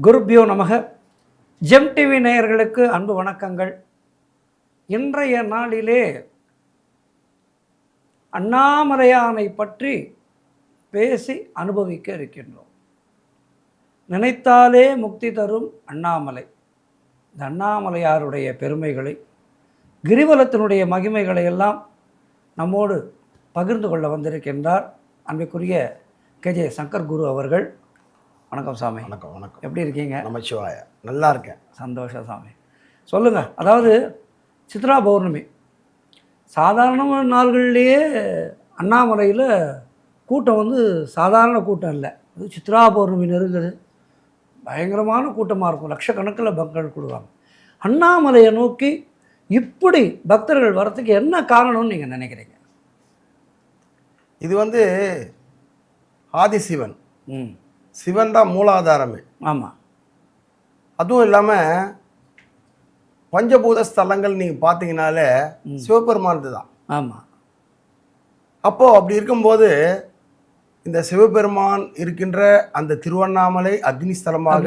குருப்யோ நமக. GeM TV நேயர்களுக்கு அன்பு வணக்கங்கள். இன்றைய நாளிலே அண்ணாமலையானை பற்றி பேசி அனுபவிக்க இருக்கின்றோம். நினைத்தாலே முக்தி தரும் அண்ணாமலை. இந்த அண்ணாமலையாருடைய பெருமைகளை, கிரிவலத்தினுடைய மகிமைகளை எல்லாம் நம்மோடு பகிர்ந்து கொள்ள வந்திருக்கின்றார் அன்பிற்குரிய கேஜே சங்கர் குரு அவர்கள். வணக்கம் சாமி. வணக்கம். வணக்கம். எப்படி இருக்கீங்க? நமச்சிவாய. நல்லா இருக்கேன். சந்தோஷம் சாமி. சொல்லுங்கள். அதாவது சித்ரா பௌர்ணமி சாதாரண நாள்கள்லேயே அண்ணாமலையில் கூட்டம் சாதாரண கூட்டம் இல்லை. அது சித்ரா பௌர்ணமி நெருங்குது, பயங்கரமான கூட்டமாக இருக்கும். லட்சக்கணக்கில் பக்தர்கள் கூடுவாங்க. அண்ணாமலையை நோக்கி இப்படி பக்தர்கள் வரத்துக்கு என்ன காரணம்னு நீங்கள் நினைக்கிறீங்க? இது ஆதிசிவன். சிவன் தான் மூலாதாரமே. ஆமாம். அதுவும் இல்லாமல் பஞ்சபூத ஸ்தலங்கள் நீங்கள் பார்த்தீங்கன்னாலே சிவபெருமானது தான். ஆமாம். அப்போது அப்படி இருக்கும்போது இந்த சிவபெருமான் இருக்கின்ற அந்த திருவண்ணாமலை அக்னி ஸ்தலமாக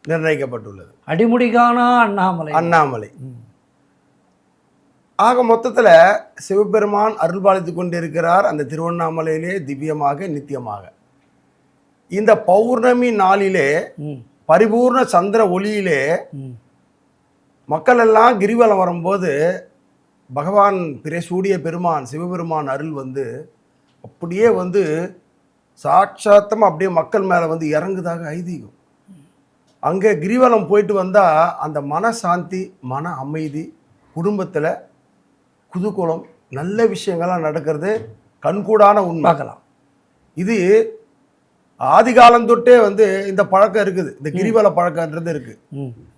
நிர்ணயிக்கப்பட்டுள்ளது. அடிமுடிகானா அண்ணாமலை. ஆக மொத்தத்தில் சிவபெருமான் அருள்பாலித்து கொண்டிருக்கிறார் அந்த திருவண்ணாமலையிலே திவ்யமாக நித்தியமாக. இந்த பௌர்ணமி நாளிலே பரிபூர்ண சந்திர ஒளியிலே மக்கள் எல்லாம் கிரிவலம் வரும்போது பகவான் பிரசூடிய பெருமான் சிவபெருமான் அருள் அப்படியே சாட்சாத்தமாக அப்படியே மக்கள் மேலே இறங்குதாக ஐதீகம். அங்கே கிரிவலம் போயிட்டு வந்தால் அந்த மனசாந்தி, மன அமைதி, குடும்பத்தில் குதூகலம், நல்ல விஷயங்கள்லாம் நடக்கிறது கண்கூடான உண்மை. பார்க்கலாம். இது ஆதிகாலம் தொட்டே இந்த பழக்கம் இருக்குது. இந்த கிரிவல பழக்கம்ன்றது இருக்கு.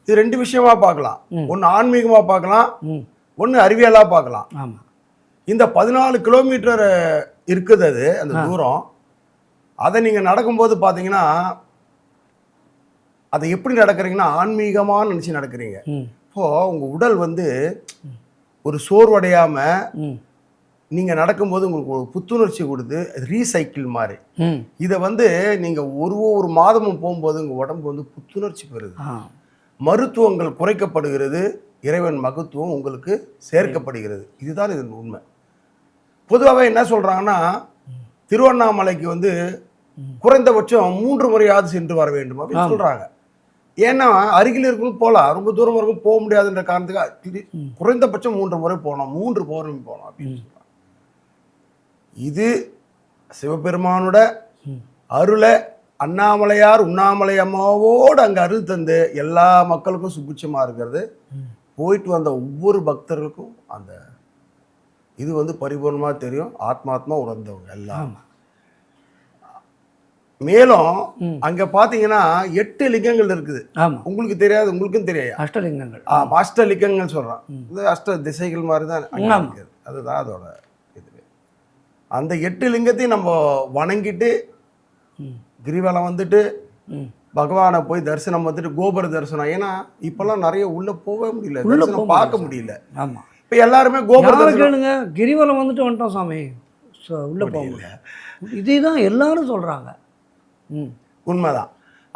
இது ரெண்டு விஷயமா பார்க்கலாம். ஒன்று ஆன்மீகமாக பார்க்கலாம், ஒன்று அறிவியலாக பார்க்கலாம். இந்த 14 கிலோமீட்டர் இருக்குது அது அந்த தூரம். அதை நீங்கள் நடக்கும்போது பார்த்தீங்கன்னா அதை எப்படி நடக்கிறீங்கன்னா ஆன்மீகமாக நினச்சி நடக்கிறீங்க. இப்போது உங்கள் உடல் ஒரு சோர்வடையாமல் நீங்கள் நடக்கும்போது உங்களுக்கு ஒரு புத்துணர்ச்சி கொடுத்து ரீசைக்கிள் மாதிரி. இதை நீங்கள் ஒரு மாதமும் போகும்போது உங்கள் உடம்பு புத்துணர்ச்சி பெறுது, மருத்துவங்கள் குறைக்கப்படுகிறது, இறைவன் மகத்துவம் உங்களுக்கு சேர்க்கப்படுகிறது. இதுதான் இது உண்மை. பொதுவாகவே என்ன சொல்கிறாங்கன்னா திருவண்ணாமலைக்கு குறைந்தபட்சம் 3 முறையாவது சென்று வர வேண்டும் அப்படின்னு சொல்கிறாங்க. ஏன்னா அருகில் இருக்கணும் போகலாம், ரொம்ப தூரம் வரைக்கும் போக முடியாதுன்ற காரணத்துக்கு குறைந்தபட்சம் 3 முறை போகணும், 3 பௌர்ணமி போகணும் அப்படின்னு சொல்கிறாங்க. இது சிவபெருமானோட அருளை அண்ணாமலையார் உண்ணாமலை அம்மாவோடு அங்கே அருள் தந்து எல்லா மக்களுக்கும் சுபிட்சமாக இருக்கிறது. போயிட்டு வந்த ஒவ்வொரு பக்தர்களுக்கும் அந்த இது பரிபூர்ணமாக தெரியும். ஆத்மாத்மா உணர்ந்தவங்க எல்லாம். மேலும் அங்கே பார்த்தீங்கன்னா 8 லிங்கங்கள் இருக்குது. உங்களுக்கு தெரியாது, உங்களுக்கும் தெரியாது. அஷ்டலிங்கங்கள். அஷ்டலிங்கங்கள் சொல்கிறான். இந்த அஷ்ட திசைகள் மாதிரி தான் இருக்குது. அதுதான் அதோட இது. அந்த 8 லிங்கத்தையும் நம்ம வணங்கிட்டு கிரிவலம் பகவானை போய் தரிசனம் கோபுர தரிசனம். ஏன்னா இப்பெல்லாம் நிறைய உள்ள போக முடியல, தரிசனம் பார்க்க முடியல. ஆமாம். இப்போ எல்லாருமே கோபுர கேளுங்க, கிரிவலம் வந்துட்டோம் சாமி, உள்ள போகல. இதுதான் எல்லாரும் சொல்கிறாங்க. உண்மைதான்.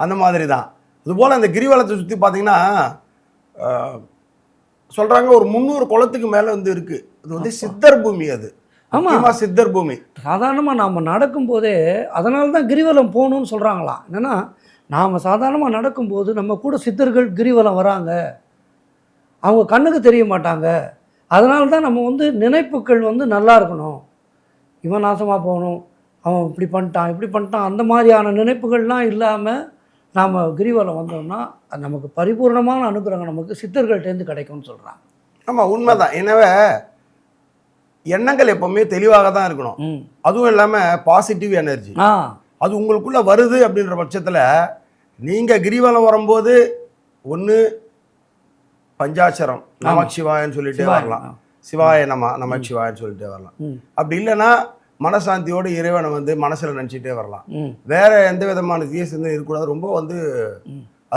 அந்த மாதிரி தான். இதுபோல் அந்த கிரிவலத்தை சுற்றி பார்த்தீங்கன்னா சொல்கிறாங்க ஒரு 300 குளத்துக்கு மேலே இருக்குது. அது சித்தர் பூமி. அது ஆமாம், சித்தர் பூமி. சாதாரணமாக நாம் நடக்கும்போதே அதனால தான் கிரிவலம் போகணுன்னு சொல்கிறாங்களாம். என்னென்னா நாம் சாதாரணமாக நடக்கும்போது நம்ம கூட சித்தர்கள் கிரிவலம் வராங்க, அவங்க கண்ணுக்கு தெரிய மாட்டாங்க. அதனால தான் நம்ம நினைப்புகள் நல்லா இருக்கணும், இவன் நாசமாக போகணும், அவன் இப்படி பண்ணிட்டான் அந்த மாதிரியான நினைப்புகள்லாம் இல்லாமல் நாம் கிரிவலம் வந்தோம்னா அது நமக்கு பரிபூர்ணமான அனுகிரகம் நமக்கு சித்தர்கள்டேருந்து கிடைக்கும்னு சொல்கிறாங்க. ஆமாம், உண்மைதான். எனவே எண்ணங்கள் எப்பவுமே தெளிவாக தான் இருக்கணும். அதுவும் இல்லாமல் பாசிட்டிவ் எனர்ஜி அது உங்களுக்குள்ளே வருது அப்படின்ற பட்சத்தில் நீங்கள் கிரிவலம் வரும்போது ஒன்று பஞ்சாட்சரம் நமச்சிவாயன்னு சொல்லிட்டே வரலாம், சிவாய நமச்சிவாயன்னு சொல்லிட்டே வரலாம். அப்படி இல்லைன்னா மனசாந்தியோடு இறைவனை மனசில் நினச்சிட்டே வரலாம். வேற எந்த விதமான தீய சிந்தனை இருக்கக்கூடாது. ரொம்ப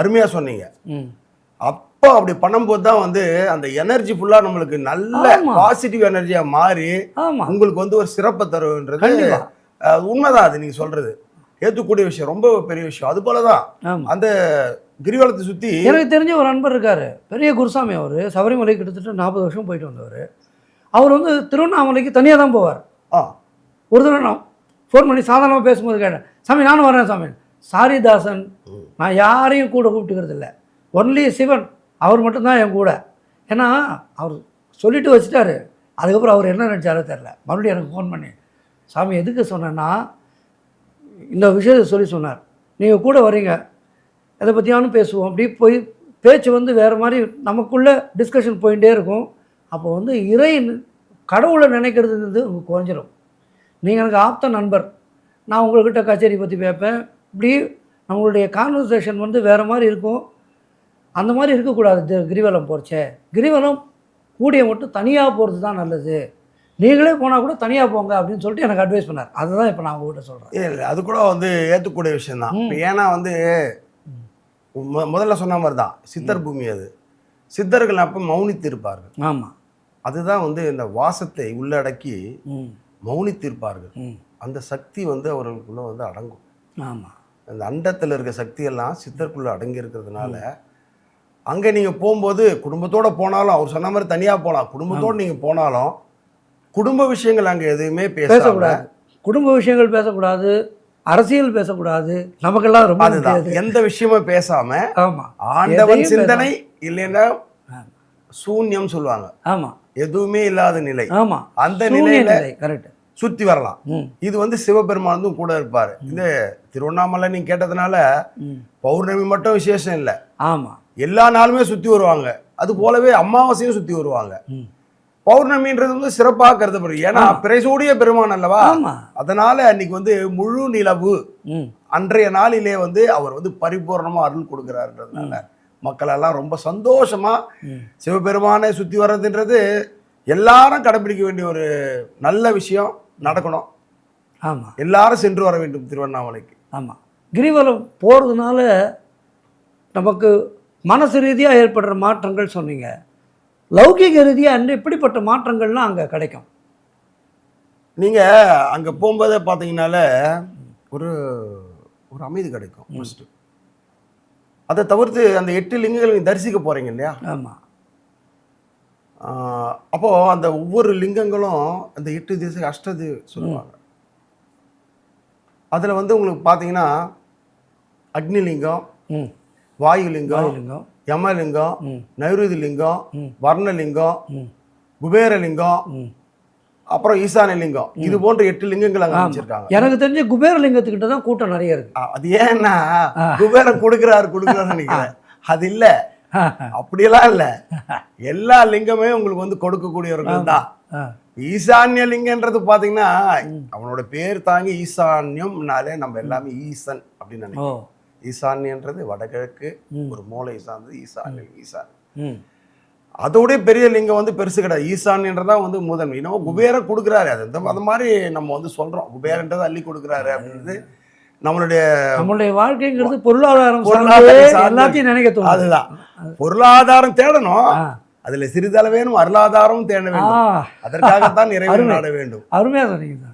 அருமையாக சொன்னீங்க. அப்போ அப்படி பண்ணும்போது தான் வந்து அந்த எனர்ஜி ஃபுல்லா நம்மளுக்கு நல்ல ஆமா. பாசிட்டிவ் எனர்ஜியா மாறி ஆமா, உங்களுக்கு வந்து ஒரு சிறப்பை தருன்றது கண்டிப்பா. உண்மைதான். அது நீங்க சொல்றது ஏத்துக்கூடிய விஷயம், ரொம்ப பெரிய விஷயம். அது போலதான் ஆமா. அந்த கிரிவலத்தை சுத்தி எனக்கு தெரிஞ்ச ஒரு நண்பர் இருக்காரு, பெரிய குருசாமி. அவர் சபரிமலை கிட்டத்தட்ட 40 வருஷம் போயிட்டு வந்தவர். அவர் வந்து திருவண்ணாமலைக்கு தனியாக தான் போவார். ஆ ஒரு தடவை நான் ஃபோன் பண்ணி சாதாரணமாக பேசும்போது கேட்டேன், சாமி நானும் வரேன் சாமி. சாரிதாசன், நான் யாரையும் கூட கூப்பிட்டுக்கிறது இல்லை, ஒன்லி சிவன், அவர் மட்டும்தான் என் கூட. ஏன்னா அவர் சொல்லிட்டு வச்சுட்டாரு. அதுக்கப்புறம் அவர் என்ன நினச்சாரோ தெரில. மறுபடியும் எனக்கு ஃபோன் பண்ணி, சாமி எதுக்கு சொன்னேன்னா இந்த விஷயத்தை சொல்லி சொன்னார், நீங்கள் கூட வரீங்க, எதை பற்றியானும் பேசுவோம். அப்படி போய் பேச்சு வந்து வேறு மாதிரி நமக்குள்ளே டிஸ்கஷன் போயிட்டே இருக்கும். அப்போ வந்து கடவுளை நினைக்கிறது குறைஞ்சிடும். நீங்கள் எனக்கு ஆப்த நண்பர், நான் உங்கள்கிட்ட கச்சேரி பற்றி கேட்பேன். இப்படி நம்மளுடைய கான்வர்சேஷன் வந்து வேறு மாதிரி இருக்கும். அந்த மாதிரி இருக்கக்கூடாது. கிரிவலம் போகிறச்சே, கிரிவலம் கூடிய மட்டும் தனியாக போகிறது தான் நல்லது, நீங்களே போனால் கூட தனியாக போங்க அப்படின்னு சொல்லிட்டு எனக்கு அட்வைஸ் பண்ணார். அதுதான் இப்போ நான் உங்கள்கிட்ட சொல்கிறேன். இல்லை, அது கூட வந்து ஏற்றுக்கூடிய விஷயம் தான். ஏன்னா வந்து முதல்ல சொன்ன மாதிரி தான் சித்தர் பூமி. அது சித்தர்கள் அப்போ மௌனித்து இருப்பார்கள். ஆமாம், அதுதான் வந்து இந்த வாசத்தை உள்ளடக்கி மௌனித்து இருப்பார்கள். அந்த சக்தி வந்து அவர்களுக்குள்ள வந்து அடங்கும். ஆமாம், அந்த அண்டத்தில் இருக்க சக்தியெல்லாம் சித்தருக்குள்ளே அடங்கி இருக்கிறதுனால அங்கே நீங்கள் போகும்போது குடும்பத்தோடு போனாலும், அவர் சொன்ன மாதிரி தனியாக போகலாம், குடும்பத்தோடு நீங்கள் போனாலும் குடும்ப விஷயங்கள் அங்கே எதுவுமே பேசக்கூடாது. குடும்ப விஷயங்கள் பேசக்கூடாது, அரசியல் பேசக்கூடாது, நமக்கெல்லாம் ரொம்ப அதுதான். எந்த விஷயமும் பேசாம ஆமாம், ஆண்டவன் சிந்தனை இல்லைன்னா சூன்யம் சொல்லுவாங்க. ஆமாம், எதுவுமே இல்லாத நிலை. ஆமாம், அந்த நிலையில கரெக்ட் சுத்தி வரலாம். இது வந்து சிவபெருமானும் கூட இருப்பாரு. இந்த திருவண்ணாமலை நீங்க கேட்டதுனால பௌர்ணமி மட்டும் விசேஷம் இல்லை, ஆமாம், எல்லா நாளுமே சுத்தி வருவாங்க. அது போலவே அமாவாசையும் சுத்தி வருவாங்க. பௌர்ணமின்றது வந்து சிறப்பாக கருதப்படுது. ஏன்னா பிறைசூடிய பெருமான் அல்லவா, அதனால அன்னைக்கு வந்து முழு நிலவு அன்றைய நாளிலே வந்து அவர் வந்து பரிபூர்ணமா அருள் கொடுக்கிறாருன்றதுனால மக்கள் எல்லாம் ரொம்ப சந்தோஷமா சிவபெருமானை சுத்தி வர்றதுன்றது எல்லாரும் கடைபிடிக்க வேண்டிய ஒரு நல்ல விஷயம். நடக்கணும். ஆமாம், எல்லாரும் சென்று வர வேண்டும் திருவண்ணாமலைக்கு. ஆமாம், கிரிவலம் போகிறதுனால நமக்கு மனசு ரீதியாக ஏற்படுற மாற்றங்கள் சொன்னீங்க. லௌகிக ரீதியாக அன்று எப்படிப்பட்ட மாற்றங்கள்லாம் அங்கே கிடைக்கும்? நீங்கள் அங்கே போகும்போதே பார்த்தீங்கன்னால ஒரு ஒரு அமைதி கிடைக்கும் ஃபஸ்ட்டு. அதை தவிர்த்து அந்த 8 லிங்கங்களை நீங்கள் தரிசிக்க போகிறீங்க இல்லையா? ஆமாம். அப்போது அந்த ஒவ்வொரு லிங்கங்களும் அந்த 8 திசை அஷ்டது சொல்லுவாங்க. அதில் வந்து உங்களுக்கு பார்த்தீங்கன்னா அக்னிலிங்கம், வாயுலிங்கம், யமலிங்கம், நைருதி லிங்கம், வர்ணலிங்கம், குபேரலிங்கம், அப்புறம் ஈசானலிங்கம், இது போன்ற 8 லிங்கங்கள் அங்கே வச்சிருக்காங்க. எனக்கு தெரிஞ்ச குபேரலிங்கத்துக்கிட்ட தான் கூட்டம் நிறைய இருக்கு. அது ஏன்னா குபேரன் கொடுக்குறாருன்னு நினைக்கிறேன். அது இல்லை, அப்படியெல்லாம் இல்லை. எல்லா லிங்கமே உங்களுக்கு வந்து கொடுக்கக்கூடியவர்கள் தான். ஈசான்ய லிங்கன்றது பார்த்தீங்கன்னா அவனோட பேர் தாங்கி ஈசான்யம்னாலே நம்ம எல்லாமே ஈசன் அப்படின்னு நினைக்கிறோம். ஈசான்யன்றது வடகிழக்கு ஒரு மூளை சார்ந்தது ஈசான். அதோடைய பெரிய லிங்கம் வந்து பெருசு கிடையாது. ஈசான்யன்றதான் வந்து முதன்மை. இன்னும் குபேரன் கொடுக்குறாரு. அது மாதிரி நம்ம வந்து சொல்றோம், குபேரன்றது அள்ளி கொடுக்குறாரு அப்படின்றது நம்மளுடைய வாழ்க்கைங்கிறது பொருளாதாரம் எல்லாத்தையும் நினைக்க தோணும். அதுதான் பொருளாதாரம் தேடணும், அதுல சிறிதளவேனும் அருளாதாரம் தேட வேண்டும். அதற்காகத்தான் இறைவன் நாட வேண்டும். அருமையா சொன்னீங்க.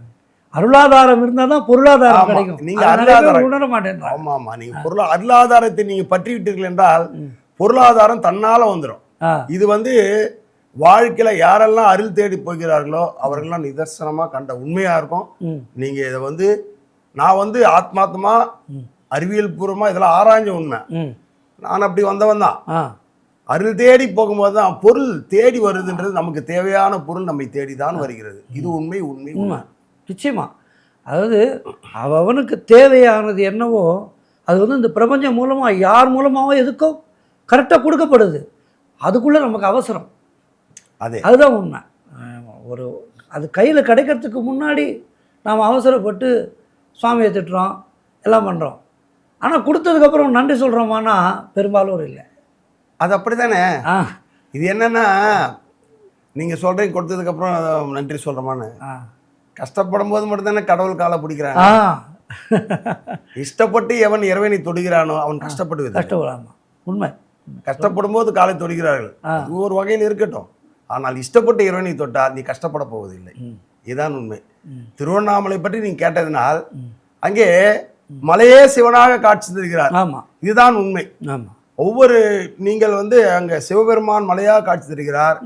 அருளாதாரம் இருந்தால் தான் பொருளாதாரம் கிடைக்கும். நீங்க அருளாதாரம் உணர மாட்டேன். ஆமா, நீங்க அருளாதாரத்தை நீங்க பற்றி விட்டீர்கள் என்றால் பொருளாதாரம் தன்னால வந்துடும். இது வந்து வாழ்க்கையில யாரெல்லாம் அருள் தேடி போகிறார்களோ அவர்கள்லாம் நிதர்சனமா கண்ட உண்மையா இருக்கும். நீங்க இதை வந்து நான் வந்து ஆத்மாத்மா அறிவியல் பூர்வமா இதெல்லாம் ஆராய்ஞ்ச உண்மை. நான் அப்படி வந்தவன் தான். அருள் தேடி போகும்போது தான் பொருள் தேடி வருதுன்றது, நமக்கு தேவையான பொருள் நம்மை தேடிதான் வருகிறது. இது உண்மை. நிச்சயமா. அதாவது அவனுக்கு தேவையானது என்னவோ அது வந்து இந்த பிரபஞ்சம் மூலமாக யார் மூலமாகவோ எதுக்கோ கரெக்டாக கொடுக்கப்படுது. அதுக்குள்ளே நமக்கு அவசரம். அதுதான் உண்மை. அது கையில் கிடைக்கிறதுக்கு முன்னாடி நாம் அவசரப்பட்டு சுவாமியை திட்டுறோம், எல்லாம் பண்ணுறோம். ஆனால் கொடுத்ததுக்கப்புறம் நன்றி சொல்கிறோமானா பெரும்பாலும் இல்லை. அது அப்படி தானே. இது என்னன்னா நீங்கள் சொல்கிறீங்க கொடுத்ததுக்கப்புறம் நன்றி சொல்கிறோமான்னு. கஷ்டப்படும் போது மட்டும்தானே கடவுள் காலை பிடிக்கிறாங்க. இஷ்டப்பட்டு எவன் இறைவனை தொடுகிறானோ அவன் கஷ்டப்பட்டு கஷ்டப்படாமல். உண்மை. கஷ்டப்படும் போது காலை தொடுகிறார்கள். அது ஒரு வகையில் இருக்கட்டும். ஆனால் இஷ்டப்பட்டு இறைவனை தொட்டால் நீ கஷ்டப்பட போவதில்லை. இதுதான் உண்மை. திருவண்ணாமலை பற்றி நீங்க கேட்டதினால் அங்கே மலையே சிவனாக காட்சி தருகிறார். இதுதான் உண்மை. ஒவ்வொரு நீங்கள் அங்க சிவபெருமான் மலையாக காட்சி தருகிறார்.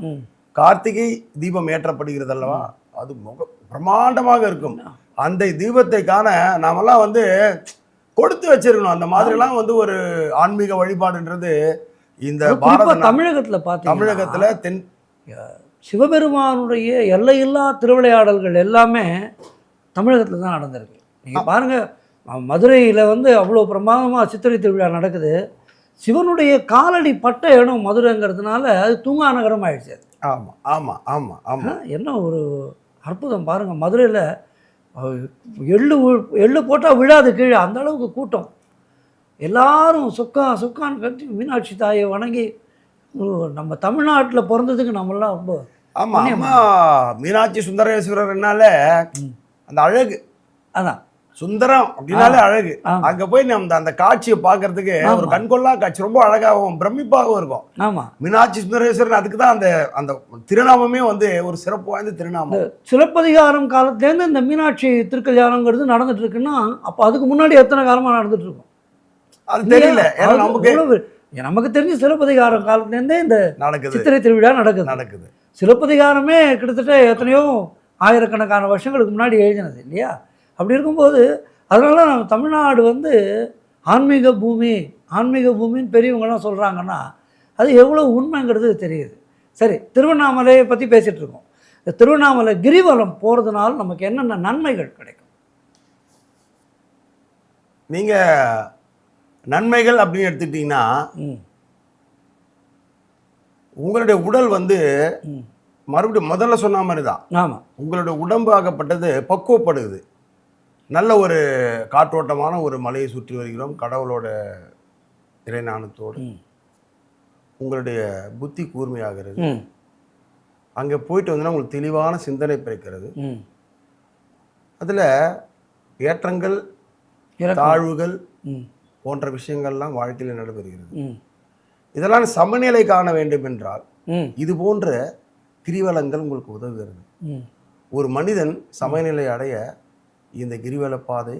கார்த்திகை தீபம் ஏற்றப்படுகிறது அல்லவா, அது பிரம்மாண்டமாக இருக்கும். அந்த தீபத்தை காண நாமெல்லாம் கொடுத்து வச்சிருக்கணும். அந்த மாதிரிலாம் ஒரு ஆன்மீக வழிபாடுன்றது இந்த தமிழகத்துல தென் சிவபெருமானுடைய எல்லையில்லா திருவிளையாடல்கள் எல்லாமே தமிழகத்தில் தான் நடந்திருக்கு. நீங்கள் பாருங்கள், மதுரையில் அவ்வளோ பிரமாதமாக சித்திரை திருவிழா நடக்குது. சிவனுடைய காலடி பட்ட இடம் மதுரைங்கிறதுனால அது தூங்கா நகரம் ஆயிடுச்சு. அது ஆமாம் ஆமாம் ஆமாம் ஆமாம். என்ன ஒரு அற்புதம் பாருங்கள். மதுரையில் எள்ளு போட்டால் விழாது கீழே, அந்த அளவுக்கு கூட்டம். எல்லாரும் சுக்கான்னு கட்டி மீனாட்சி தாயை வணங்கி, நம்ம தமிழ்நாட்டில் பிறந்ததுக்கு நம்மளாம் ரொம்ப ஆமாம் மீனாட்சி சுந்தரேஸ்வரர்னால அந்த அழகு, அதான் சுந்தரம் அப்படின்னாலே அழகு. அங்க போய் நம்ம அந்த காட்சியை பார்க்கறதுக்கு ஒரு கண்கொள்ளா காட்சி, ரொம்ப அழகாகவும் பிரமிப்பாகவும் இருக்கும். ஆமா, மீனாட்சி சுந்தரேஸ்வரன் அதுக்கு தான் அந்த அந்த திருநாமமே ஒரு சிறப்பு வாய்ந்த திருநாமம். சிலப்பதிகாரம் காலத்துலேருந்து இந்த மீனாட்சி திருக்கல்யாணங்கிறது நடந்துட்டு இருக்குன்னா, அப்போ அதுக்கு முன்னாடி எத்தனை காலமாக நடந்துட்டு இருக்கும் அது தெரியல. ஏன்னா நமக்கு தெரிஞ்ச சிலப்பதிகாரம் காலத்துலேருந்தே இந்த சித்திரை திருவிழா நடக்குது. சிலப்பதிகாரமே கிட்டத்தட்ட எத்தனையோ ஆயிரக்கணக்கான வருஷங்களுக்கு முன்னாடி எழுதினது இல்லையா? அப்படி இருக்கும்போது அதனால நம்ம தமிழ்நாடு ஆன்மீக பூமின்னு பெரியவங்களாம் சொல்கிறாங்கன்னா அது எவ்வளோ உண்மைங்கிறது தெரியுது. சரி, திருவண்ணாமலையை பற்றி பேசிகிட்டு இருக்கோம். இந்த திருவண்ணாமலை கிரிவலம் போகிறதுனால நமக்கு என்னென்ன நன்மைகள் கிடைக்கும்? நீங்கள் நன்மைகள் அப்படின்னு எடுத்துக்கிட்டிங்கன்னா, உங்களுடைய உடல் மறுபடியும் முதல்ல சொன்ன மாதிரி தான். ஆமாம், உங்களுடைய உடம்பு ஆகப்பட்டது பக்குவப்படுது. நல்ல ஒரு காற்றோட்டமான ஒரு மலையை சுற்றி வருகிறோம் கடவுளோட இறைஞானத்தோடு. உங்களுடைய புத்தி கூர்மையாகிறது. அங்கே போயிட்டு உங்களுக்கு தெளிவான சிந்தனை பிறக்கிறது. அதில் ஏற்றங்கள் தாழ்வுகள் போன்ற விஷயங்கள்லாம் வாழ்க்கையில் நடைபெறுகிறது. இதெல்லாம் சமநிலை காண வேண்டும் என்றால் இது போன்ற கிரிவலங்கள் உங்களுக்கு உதவுகிறது. ஒரு மனிதன் சமநிலை அடைய இந்த கிரிவல பாதை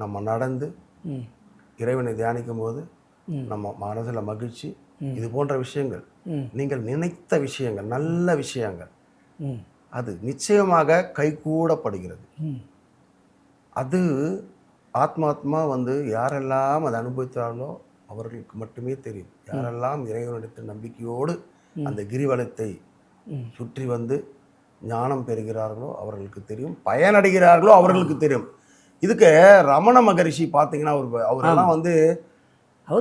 நம்ம நடந்து இறைவனை தியானிக்கும் போது நம்ம மனதில் மகிழ்ச்சி, இது போன்ற விஷயங்கள், நீங்கள் நினைத்த விஷயங்கள், நல்ல விஷயங்கள், அது நிச்சயமாக கைகூடப்படுகிறது. அது ஆத்மாத்மா யாரெல்லாம் அதை அனுபவித்தார்களோ அவர்களுக்கு மட்டுமே தெரியும். யாரெல்லாம் இறைவனிடத்தில் நம்பிக்கையோடு அந்த கிரிவலத்தை சுற்றி ஞானம் பெறுகிறார்களோ அவர்களுக்கு தெரியும், பயனடைகிறார்களோ அவர்களுக்கு தெரியும். இதுக்கு ரமண மகரிஷி பார்த்தீங்கன்னா அவரெல்லாம்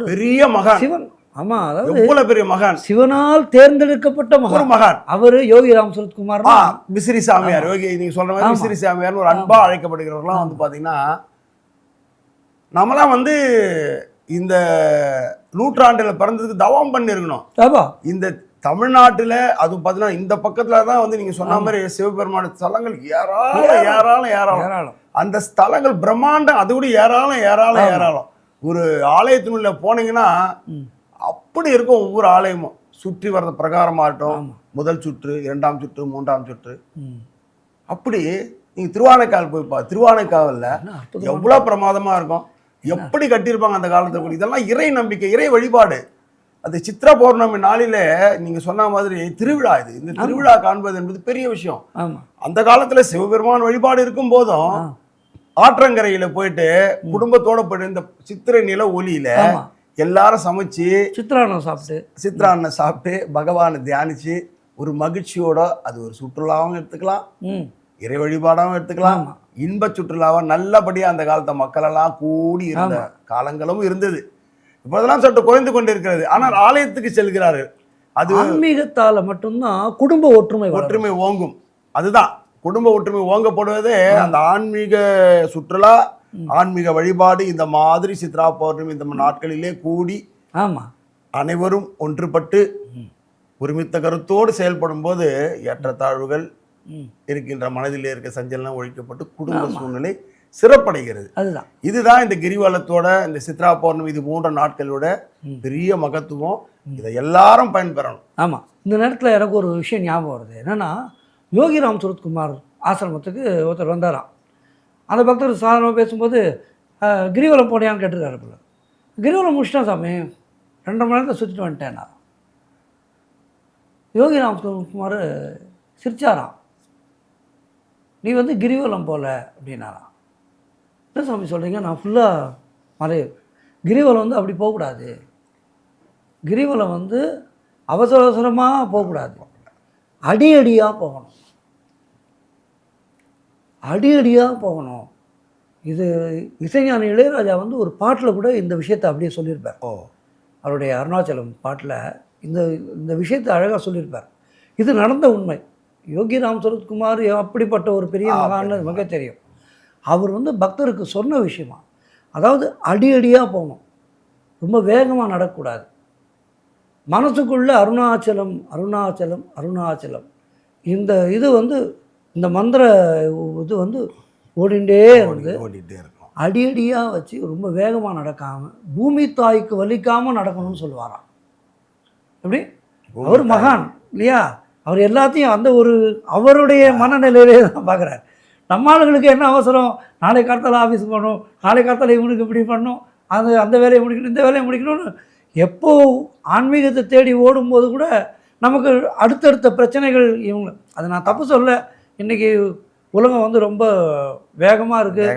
பெரிய மகான். சிவன், ஆமா, அதாவது எவ்வளவு பெரிய மகான், சிவனால் தேர்ந்தெடுக்கப்பட்ட மகான். அவரு யோகி ராம் சுரத்குமார், மிஸ்ரி சாமியார், யோகி நீங்க சொல்ற மாதிரி மிஸ்ரி சாமியார் ஒரு அன்பா அழைக்கப்படுகிறவர்கள்லாம் பாத்தீங்கன்னா, நம்மளாம் இந்த நூற்றாண்டுல பிறந்ததுக்கு தவம் பண்ணிருக்கணும். இந்த தமிழ்நாட்டில் அது பார்த்தீங்கன்னா இந்த பக்கத்தில் தான் நீங்கள் சொன்ன மாதிரி சிவபெருமான ஸ்தலங்கள் ஏராளம். அந்த ஸ்தலங்கள் பிரம்மாண்டம், அது கூட ஏராளம். ஒரு ஆலயத்தினுள்ள போனீங்கன்னா அப்படி இருக்கும். ஒவ்வொரு ஆலயமும் சுற்றி வர்ற பிரகாரமாகட்டும், முதல் சுற்று, இரண்டாம் சுற்று, மூன்றாம் சுற்று, அப்படி நீங்கள் திருவானைக்காவல் போய் திருவானைக்காவலில் எவ்வளோ பிரமாதமாக இருக்கும், எப்படி கட்டியிருப்பாங்க அந்த காலத்தில். இதெல்லாம் இறை நம்பிக்கை, இறை வழிபாடு. அது சித்ரா பௌர்ணமி நாளிலே நீங்க சொன்ன மாதிரி திருவிழா. இந்த திருவிழா காண்பது என்பது பெரிய விஷயம். அந்த காலத்துல சிவபெருமான் வழிபாடு இருக்கும் போதும் ஆற்றங்கரையில போயிட்டு குடும்பத்தோட போயிட்டு இந்த சித்திரை நில ஒலியில எல்லாரும் சமைச்சு சித்ராண்ணை சாப்பிட்டு பகவானை தியானிச்சு ஒரு மகிழ்ச்சியோட அது ஒரு சுற்றுலாவும் எடுத்துக்கலாம், இறை வழிபாடாவும் எடுத்துக்கலாம், இன்ப சுற்றுலாவா நல்லபடியா அந்த காலத்தை மக்கள் எல்லாம் கூடி இருந்த காலங்களும் இருந்தது. இப்போதெல்லாம் சற்று குறைந்து கொண்டிருக்கிறது. ஆனால் ஆலயத்துக்கு செல்கிறார்கள். அது ஆன்மீகத்தால மட்டும்தான் குடும்ப ஒற்றுமை ஓங்கும். அதுதான் குடும்ப ஒற்றுமை ஓங்கப்படுவதே அந்த ஆன்மீக சுற்றுலா, ஆன்மீக வழிபாடு. இந்த மாதிரி சித்ரா பௌர்ணமி இந்த நாட்களிலே கூடி அனைவரும் ஒன்றுபட்டு ஒருமித்த கருத்தோடு செயல்படும் போது ஏற்றத்தாழ்வுகள் இருக்கின்ற மனதிலே இருக்க சஞ்சலம் ஒழிக்கப்பட்டு குடும்ப சூழ்நிலை சிறப்படைகிறது. அதுதான் இதுதான் இந்த கிரிவலத்தோட, இந்த சித்ரா பௌர்ணமி இது போன்ற நாட்களோட பெரிய மகத்துவம். இதை எல்லாரும் பயன்பெறணும். ஆமாம். இந்த நேரத்தில் எனக்கு ஒரு விஷயம் ஞாபகம் வருது. என்னென்னா, யோகிராம் சுரத்குமார் ஆசிரமத்துக்கு ஒருத்தர் வந்தாராம். அந்த பக்தர் சாதாரணமாக பேசும்போது கிரிவலம் போனியான்னு கேட்டிருக்காரு போல. கிரிவலம் முடிச்சிட்டேன் சாமி, 2.5 மணி நேரத்தில் சுற்றிட்டு வந்துட்டேன். யோகிராம் சுரத்குமார் சிரிச்சாராம். நீ வந்து கிரிவலம் போல அப்படின்னாராம். என்ன சாமி சொல்கிறீங்க? நான் ஃபுல்லாக கிரிவலம் வந்து அப்படி போகக்கூடாது. கிரிவலம் வந்து அவசர அவசரமாக போகக்கூடாது, அடி அடியாக போகணும், அடி அடியாக போகணும். இது இசைஞானி இளையராஜா வந்து ஒரு பாட்டில் கூட இந்த விஷயத்தை அப்படியே சொல்லியிருப்பார். அவருடைய அருணாச்சலம் பாட்டில் இந்த இந்த விஷயத்தை அழகாக சொல்லியிருப்பார். இது நடந்த உண்மை. யோகிராம் சுரத்குமார் அப்படிப்பட்ட ஒரு பெரிய மகான்னு நமக்கே தெரியும். அவர் வந்து பக்தருக்கு சொன்ன விஷயமா, அதாவது அடி அடியாக போகணும், ரொம்ப வேகமாக நடக்கக்கூடாது. மனசுக்குள்ளே அருணாச்சலம் அருணாச்சலம் அருணாச்சலம் இந்த இது வந்து இந்த மந்திர இது வந்து ஓடிண்டே இருந்து அடி அடியாக வச்சு ரொம்ப வேகமாக நடக்காமல் பூமி தாய்க்கு வலிக்காமல் நடக்கணும்னு சொல்லுவாராம். எப்படி? அவர் மகான் இல்லையா? அவர் எல்லாத்தையும் அந்த ஒரு அவருடைய மனநிலையிலே தான் பார்க்குறாரு. நம்ம ஆளுங்களுக்கு என்ன அவசரம், நாளை காலத்தால் ஆஃபீஸ் போகணும், நாளை காலத்தால் இவனுக்கு இப்படி பண்ணணும், அந்த வேலையை முடிக்கணும், இந்த வேலையை முடிக்கணும்னு எப்போ ஆன்மீகத்தை தேடி ஓடும்போது கூட நமக்கு அடுத்தடுத்த பிரச்சனைகள் இவங்க. அதை நான் தப்பு சொல்ல, இன்றைக்கி உலகம் வந்து ரொம்ப வேகமாக இருக்குது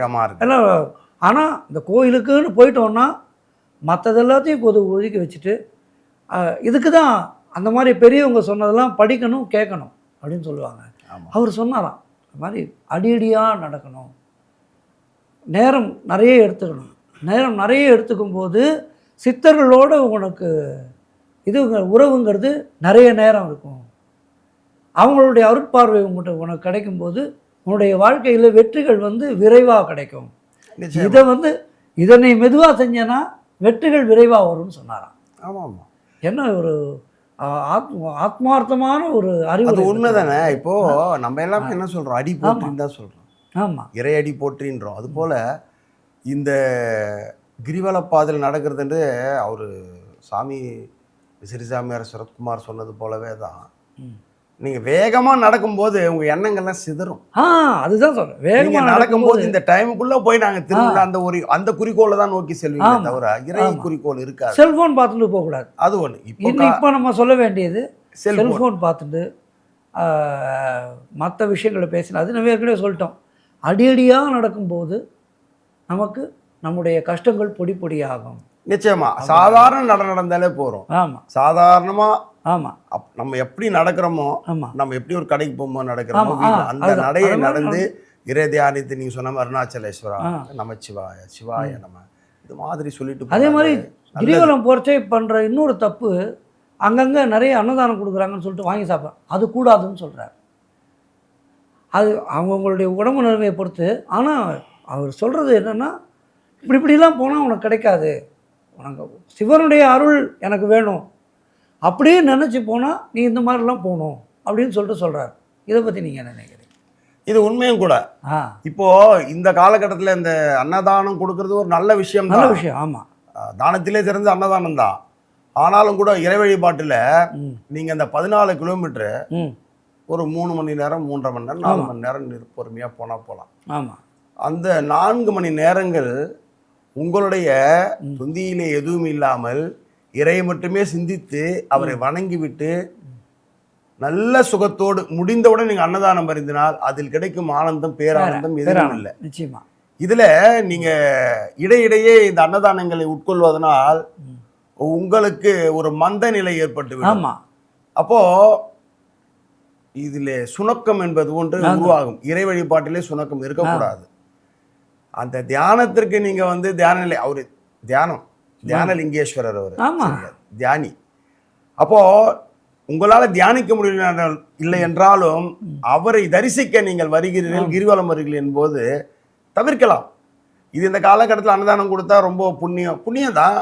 எல்லாம். ஆனால் இந்த கோயிலுக்குன்னு போயிட்டோன்னா மற்றது எல்லாத்தையும் ஒதுக்கி வச்சுட்டு இதுக்கு தான் அந்த மாதிரி பெரியவங்க சொன்னதெல்லாம் படிக்கணும் கேட்கணும் அப்படின்னு சொல்லுவாங்க. அவர் சொன்னாராம், இந்த மாதிரி அடியடியாக நடக்கணும், நேரம் நிறைய எடுத்துக்கணும். நேரம் நிறைய எடுத்துக்கும்போது சித்தர்களோடு உனக்கு இது உறவுங்கிறது நிறைய நேரம் இருக்கும். அவங்களுடைய அருட்பார்வை உனக்கு கிடைக்கும்போது உன்னுடைய வாழ்க்கையில் வெற்றிகள் வந்து விரைவாக கிடைக்கும். இதை வந்து இதனை மெதுவாக செஞ்சேன்னா வெற்றிகள் விரைவாக வரும்னு சொன்னாராம். ஆமாம். என்ன ஒரு ஆத்மார்த்தமான ஒரு அறிவு. உண்மைதானே. இப்போ நம்ம எல்லாமே என்ன சொல்கிறோம், அடி போற்றின்னு தான் சொல்கிறோம். ஆமாம், இறை அடி போற்றின்றோம். அதுபோல் இந்த கிரிவல பாதையில் நடக்கிறதுன்றது அவர் சாமி சிறிசாமியார் சரத்குமார் சொன்னது போலவே தான். நீங்கள் வேகமாக நடக்கும்போது உங்கள் எண்ணங்கள்லாம் சிதறும். அதுதான் சொல்கிறேன். வேகமாக நடக்கும்போது இந்த டைமுக்குள்ளே போய் நாங்கள் திரும்ப அந்த குறிக்கோளை தான் நோக்கி செல்வீங்க தவிர இறை குறிக்கோள் இருக்காது. செல்ஃபோன் பார்த்துட்டு போகக்கூடாது. அது ஒன்று. இப்போ நம்ம சொல்ல வேண்டியது செல்ஃபோன் பார்த்துட்டு மற்ற விஷயங்களை பேசினா, அது நம்ம ஏற்கனவே சொல்லிட்டோம். அடியடியாக நடக்கும்போது நமக்கு நம்முடைய கஷ்டங்கள் பொடி பொடியாகும். நிச்சயமா சாதாரண நடந்தாலே போகிறோம். ஆமாம், சாதாரணமாக. ஆமாம், நம்ம எப்படி நடக்கிறோமோ, ஆமாம், நம்ம எப்படி ஒரு கடைக்கு போகும்போது நடக்கிறோமோ அந்த நடையை நடந்து இறை தியானித்து நீங்கள் சொன்ன மாதிரி அருணாச்சலேஸ்வரா, நமச்சிவாய, சிவாய நம்ம இது மாதிரி சொல்லிட்டு. அதே மாதிரி கிரிவலம் போர்ச்சே பண்ணுற இன்னொரு தப்பு, அங்கங்கே நிறைய அன்னதானம் கொடுக்குறாங்கன்னு சொல்லிட்டு வாங்கி சாப்பிட்றேன், அது கூடாதுன்னு சொல்கிறார். அது அவங்கவுங்களுடைய உடம்பு நிலைமையை பொறுத்து. ஆனால் அவர் சொல்கிறது என்னென்னா, இப்படிலாம் போனால் உனக்கு கிடைக்காது, உனக்கு சிவனுடைய அருள் எனக்கு வேணும் அப்படியே நினச்சி போனால் நீ இந்த மாதிரிலாம் போகணும் அப்படின்னு சொல்கிறார். இதை பற்றி நீங்கள் என்ன நினைக்கிறீங்க? இது உண்மையும் கூட. இப்போது இந்த காலகட்டத்தில் இந்த அன்னதானம் கொடுக்கறது ஒரு நல்ல விஷயம். நல்ல விஷயம். ஆமாம், தானத்திலே சிறந்த அன்னதானம் தான். ஆனாலும் கூட இறை வழிபாட்டில் நீங்கள் இந்த 14 கிலோமீட்டரு ஒரு 3 மணி நேரம், 3.5 மணி நேரம், 4 மணி நேரம் பொறுமையாக போகலாம். ஆமாம். அந்த 4 மணி நேரங்கள் உங்களுடைய தொந்தியிலே எதுவும் இல்லாமல் இறையை மட்டுமே சிந்தித்து அவரை வணங்கிவிட்டு நல்ல சுகத்தோடு முடிந்தவுடன் நீங்கள் அன்னதானம் பரிந்தினால் அதில் கிடைக்கும் ஆனந்தம், பேரானந்தம் எதுவும் இல்லை. நிச்சயமா. இதில் நீங்கள் இடையிடையே இந்த அன்னதானங்களை உட்கொள்வதனால் உங்களுக்கு ஒரு மந்த நிலை ஏற்பட்டு, அப்போ இதில் சுணக்கம் என்பது ஒன்று உருவாகும். இறை வழிபாட்டிலே சுணக்கம் இருக்கக்கூடாது. அந்த தியானத்திற்கு நீங்கள் வந்து தியான நிலை, அவர் தியான லிங்கேஸ்வரர், அவர் தியானி. அப்போ உங்களால் தியானிக்க முடியல இல்லை என்றாலும் அவரை தரிசிக்க நீங்கள் வருகிறீர்கள், கிரிவலம் வருகிறீர்கள் என்போது தவிர்க்கலாம். இது இந்த காலகட்டத்தில் அன்னதானம் கொடுத்தா ரொம்ப புண்ணியம் தான்.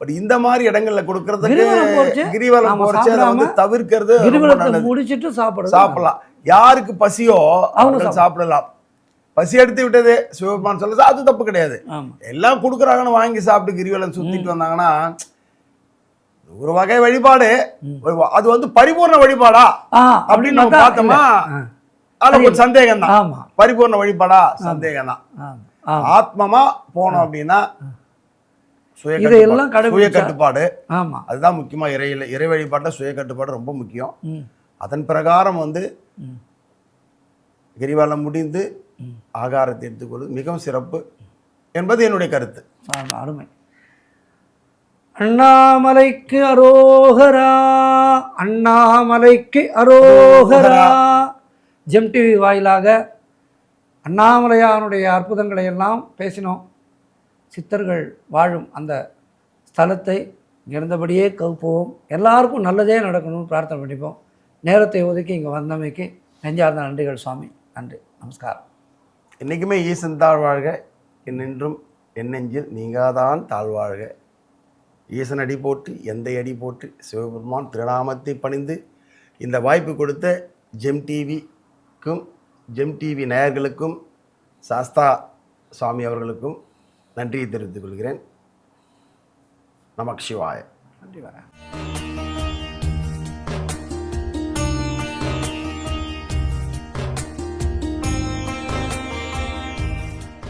பட் இந்த மாதிரி இடங்கள்ல கொடுக்கறதுக்கு கிரிவலம் போறச்சு அதை வந்து தவிர்க்கிறது முடிச்சிட்டு சாப்பிடலாம். யாருக்கு பசியோ அவங்க சாப்பிடலாம். பசி எடுத்து விட்டது சிவபெருமான் சொல்ல அது தப்பு கிடையாது. ஆமாம். எல்லாம் கொடுக்குறாங்கன்னு வாங்கி சாப்பிட்டு கிரிவலம் சுத்திட்டு வந்தாங்கன்னா ஒரு வகை வழிபாடு. அது வந்து பரிபூர்ண வழிபாடா அப்படின்னு நம்ம பார்த்தோமா அதுல ஒரு சந்தேகம் தான். ஆமாம். பரிபூர்ண வழிபாடா சந்தேகம் தான். ஆத்மமா போனோம் அப்படின்னா இதையெல்லாம் சுய கட்டுப்பாடு. ஆமாம். அதுதான் முக்கியமா இறை வழிபாட்டில் சுய கட்டுப்பாடு ரொம்ப முக்கியம். அதன் பிரகாரம் வந்து கிரிவலம் முடிந்து ஆகாரத்தை எடுத்துக்கொள்வது மிகவும் சிறப்பு என்பது என்னுடைய கருத்து. அருமை. அண்ணாமலைக்கு அரோகரா, அண்ணாமலைக்கு அரோகரா. ஜெம் டிவி வாயிலாக அண்ணாமலையானுடைய அற்புதங்களை எல்லாம் பேசினோம். சித்தர்கள் வாழும் அந்த ஸ்தலத்தை இருந்தபடியே கவுப்போம். எல்லாருக்கும் நல்லதே நடக்கணும்னு பிரார்த்தனை பண்ணிப்போம். நேரத்தை ஒதுக்கி இங்கே வந்தமைக்கு நெஞ்சார்ந்த நன்றிகள் சுவாமி. நன்றி, நமஸ்காரம். என்றைக்குமே ஈசன் தாழ்வாழ்க, என்னென்றும் என் நெஞ்சில் நீங்காதான் தாழ்வாழ்க. ஈசன் அடி போட்டு எந்த அடி போட்டு சிவபெருமான் திருநாமத்தை பணிந்து இந்த வாய்ப்பு கொடுத்த ஜெம் டிவிக்கும் ஜெம் டிவி நேயர்களுக்கும் சாஸ்தா சுவாமி அவர்களுக்கும் நன்றியை தெரிவித்துக் கொள்கிறேன். நமக் சிவாய. நன்றி. வரேன்.